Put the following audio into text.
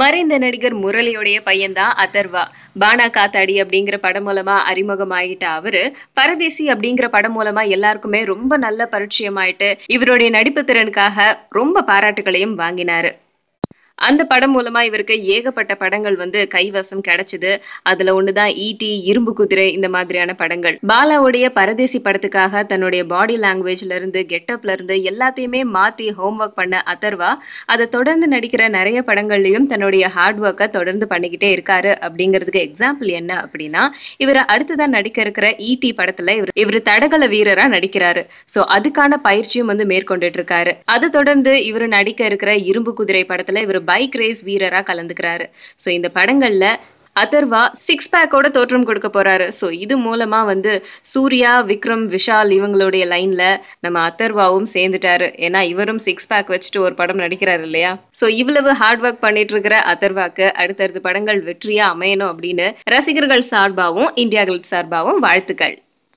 மறைந்த நடிகர் முரளியோடைய பையன்தான் அதர்வா. பானா காத்தாடி அப்படிங்கிற படம் மூலமா அறிமுகமாயிட்ட அவரு, பரதேசி அப்படிங்கிற படம் மூலமா எல்லாருக்குமே ரொம்ப நல்ல பரிச்சயமாயிட்டு, இவருடைய நடிப்பு திறனுக்காக ரொம்ப பாராட்டுகளையும் வாங்கினாரு. அந்த படம் மூலமா இவருக்கு ஏகப்பட்ட படங்கள் கைவசம் கிடைச்சது. அதுல ஒண்ணுதான் ஈட்டி, இரும்பு குதிரை இந்த மாதிரியான படங்கள். பாலாவுடைய பரதேசி படத்துக்காக தன்னுடைய பாடி லாங்குவேஜ்ல இருந்து, கெட்டப்ல இருந்து எல்லாத்தையுமே மாத்தி ஹோம் ஒர்க் பண்ண அதர்வா, அத தொடர்ந்து நடிக்கிற நெறைய படங்கள்லயும் தன்னுடைய ஹார்ட் ஒர்க்க தொடர்ந்து பண்ணிக்கிட்டே இருக்காரு அப்படிங்கிறதுக்கு எக்ஸாம்பிள் என்ன அப்படின்னா, இவரு அடுத்ததா நடிக்க இருக்கிற ஈட்டி படத்துல இவரு தடகள வீரரா நடிக்கிறாரு. சோ அதுக்கான பயிற்சியும் மேற்கொண்டுட்டு இருக்காரு. அத தொடர்ந்து இவரு நடிக்க இருக்கிற இரும்பு குதிரை படத்துல இவரு பைக் ரேஸ் வீரரா கலந்துக்கிறாரு. சோ இந்த படங்கள்ல அதர்வா சிக்ஸ் பேக்கோட தோற்றம் கொடுக்க போறாரு. சோ இது மூலமா சூர்யா, விக்ரம், விஷால் இவங்களுடைய லைன்ல நம்ம அதர்வாவும் சேர்ந்துட்டாரு. ஏன்னா இவரும் சிக்ஸ் பேக் வச்சுட்டு ஒரு படம் நடிக்கிறாரு இல்லையா? சோ இவ்வளவு ஹார்ட் ஒர்க் பண்ணிட்டு இருக்கிற அதர்வாக்கு அடுத்தடுத்த படங்கள் வெற்றியா அமையணும் அப்படின்னு ரசிகர்கள் சார்பாவும், இந்தியா கிளிட்ஸ் சார்பாவும் வாழ்த்துக்கள்.